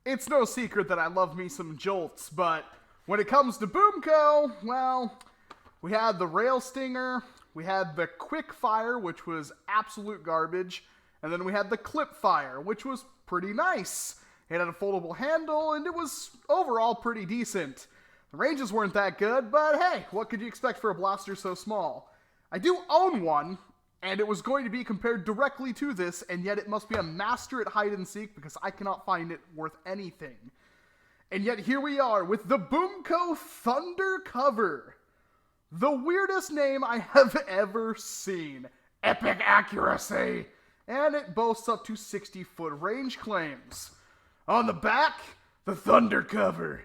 It's no secret that I love me some Jolts, but when it comes to BOOMco, well, we had the Rail Stinger, we had the Quick Fire, which was absolute garbage, and then we had the Clip Fire, which was pretty nice. It had a foldable handle, and it was overall pretty decent. The ranges weren't that good, but hey, what could you expect for a blaster so small? I do own one, and it was going to be compared directly to this, and yet it must be a master at hide and seek because I cannot find it worth anything. And yet here we are with the BOOMco Thundercover. The weirdest name I have ever seen. Epic accuracy! And it boasts up to 60-foot range claims. On the back, the Thundercover.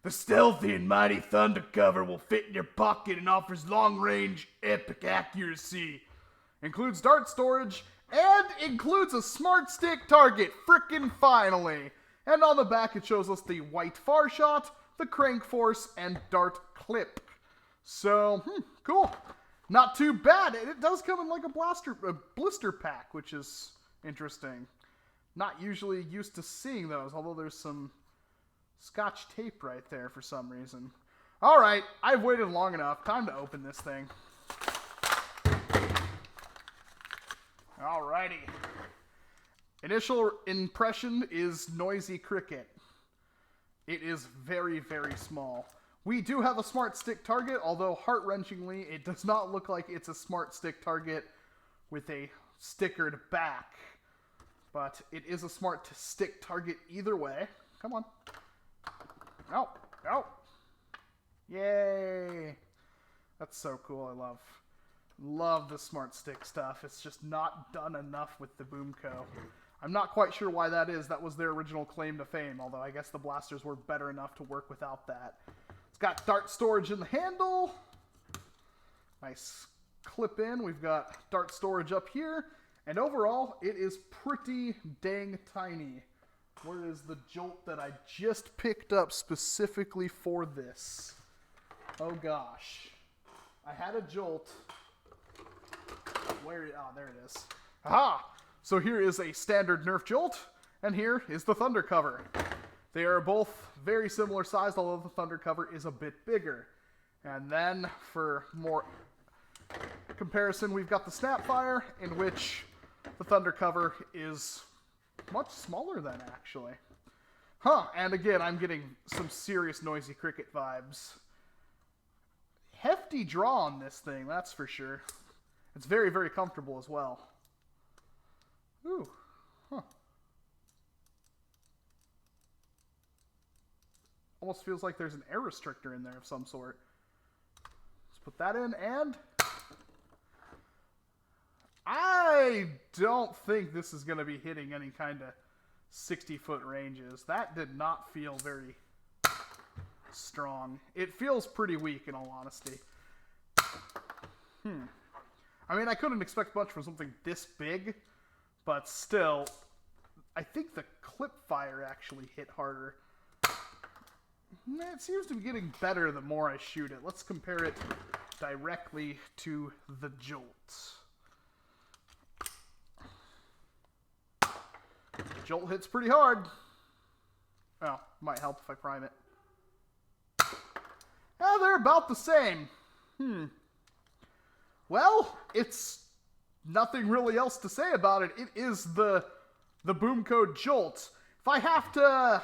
The stealthy and mighty Thundercover will fit in your pocket and offers long-range epic accuracy. Includes dart storage, and includes a smart stick target, frickin' finally. And on the back it shows us the white far shot, the crank force, and dart clip. So, cool. Not too bad. It does come in like a blister pack, which is interesting. Not usually used to seeing those, although there's some Scotch tape right there for some reason. Alright, I've waited long enough. Time to open this thing. Alrighty. Initial impression is noisy cricket. It is very, very small. We do have a smart stick target, although heart-wrenchingly, it does not look like it's a smart stick target with a stickered back. But it is a smart stick target either way. Come on. No, no. Yay. That's so cool, I love the smart stick stuff. It's just not done enough with the BOOMco. I'm not quite sure why that is. That was their original claim to fame, although I guess the blasters were better enough to work without that. It's got dart storage in the handle. Nice clip in. We've got dart storage up here. And overall, it is pretty dang tiny. Where is the Jolt that I just picked up specifically for this? Oh gosh. I had a Jolt. Oh, there it is. Aha! So here is a standard Nerf Jolt, and here is the Thundercover. They are both very similar sized, although the Thundercover is a bit bigger. And then, for more comparison, we've got the Snapfire, in which the Thundercover is much smaller than, actually. And again, I'm getting some serious noisy cricket vibes. Hefty draw on this thing, that's for sure. It's very, very comfortable as well. Ooh. Almost feels like there's an air restrictor in there of some sort. Let's put that in, and I don't think this is going to be hitting any kind of 60-foot ranges. That did not feel very strong. It feels pretty weak, in all honesty. I mean, I couldn't expect much from something this big, but still, I think the clip fire actually hit harder. It seems to be getting better the more I shoot it. Let's compare it directly to the Jolt. Jolt hits pretty hard. Oh, might help if I prime it. Yeah, they're about the same. Well, it's nothing really else to say about it. It is the BOOMco Jolt. If I have to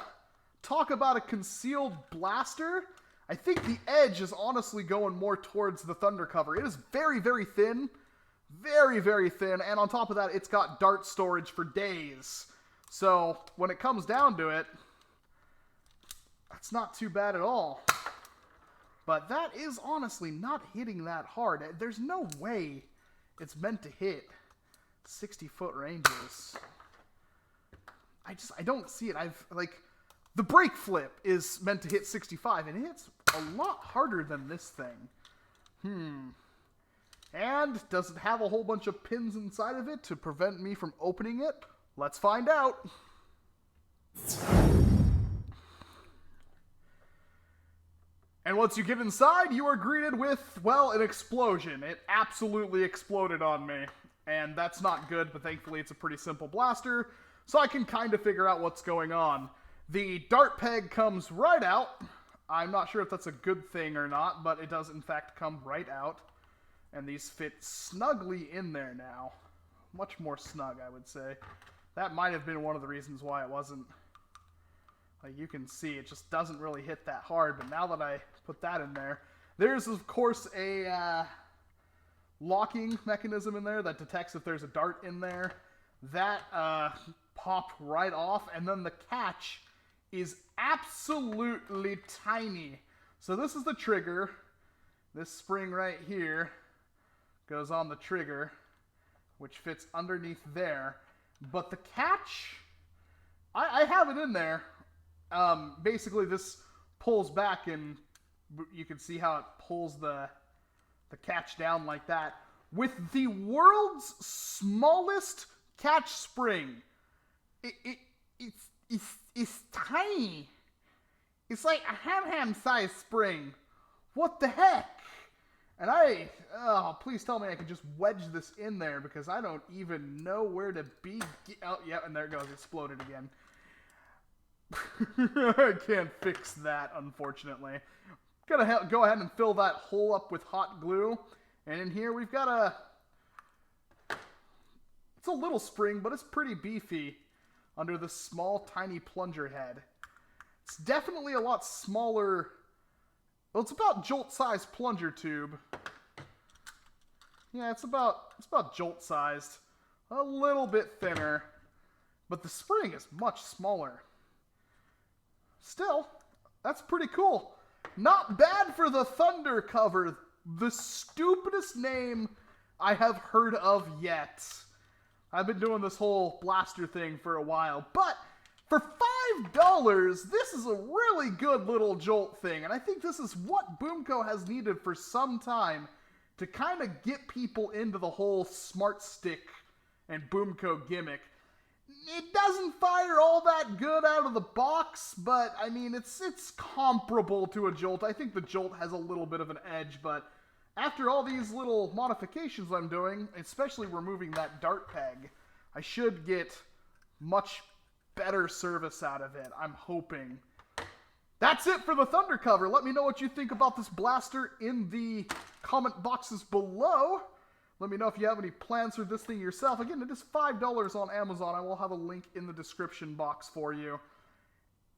talk about a concealed blaster, I think the edge is honestly going more towards the Thundercover. It is very, very thin. Very, very thin. And on top of that, it's got dart storage for days. So when it comes down to it, that's not too bad at all. But that is honestly not hitting that hard. There's no way it's meant to hit 60-foot ranges. I don't see it. The brake flip is meant to hit 65, and it hits a lot harder than this thing. And does it have a whole bunch of pins inside of it to prevent me from opening it? Let's find out. And once you get inside, you are greeted with, well, an explosion. It absolutely exploded on me. And that's not good, but thankfully it's a pretty simple blaster, so I can kind of figure out what's going on. The dart peg comes right out. I'm not sure if that's a good thing or not, but it does in fact come right out. And these fit snugly in there now. Much more snug, I would say. That might have been one of the reasons why it wasn't. Like you can see, it just doesn't really hit that hard, but now that I put that in there, there's of course a locking mechanism in there that detects if there's a dart in there. That popped right off, and then the catch is absolutely tiny. So this is the trigger. This spring right here goes on the trigger, which fits underneath there. But the catch, I have it in there. Basically, this pulls back, and you can see how it pulls the catch down like that. With the world's smallest catch spring. It's tiny. It's like a ham-sized spring. What the heck? And please tell me I can just wedge this in there, because I don't even know where to be. Oh, yeah, and there it goes. It exploded again. I can't fix that, unfortunately. Gotta go ahead and fill that hole up with hot glue. And in here we've got it's a little spring, but it's pretty beefy under the small, tiny plunger head. It's definitely a lot smaller. Well, it's about Jolt-sized plunger tube. Yeah, it's about Jolt-sized. A little bit thinner, but the spring is much smaller. Still, that's pretty cool. Not bad for the Thundercover, the stupidest name I have heard of yet. I've been doing this whole blaster thing for a while, but for $5, this is a really good little Jolt thing, and I think this is what BOOMco has needed for some time to kind of get people into the whole smart stick and BOOMco gimmick. It doesn't fire all that good out of the box, but I mean, it's comparable to a Jolt. I think the Jolt has a little bit of an edge, but after all these little modifications I'm doing, especially removing that dart peg, I should get much better service out of it. I'm hoping. That's it for the Thundercover. Let me know what you think about this blaster in the comment boxes below. Let me know if you have any plans for this thing yourself. Again, it is $5 on Amazon. I will have a link in the description box for you.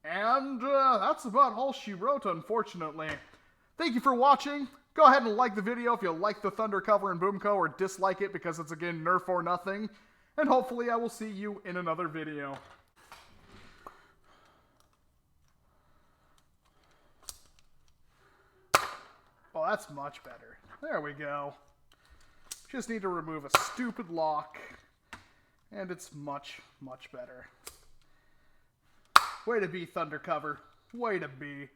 And that's about all she wrote, unfortunately. Thank you for watching. Go ahead and like the video if you like the Thundercover and BOOMco, or dislike it because it's, again, nerf or nothing. And hopefully I will see you in another video. Oh, that's much better. There we go. Just need to remove a stupid lock, and it's much, much better. Way to be, Thundercover. Way to be.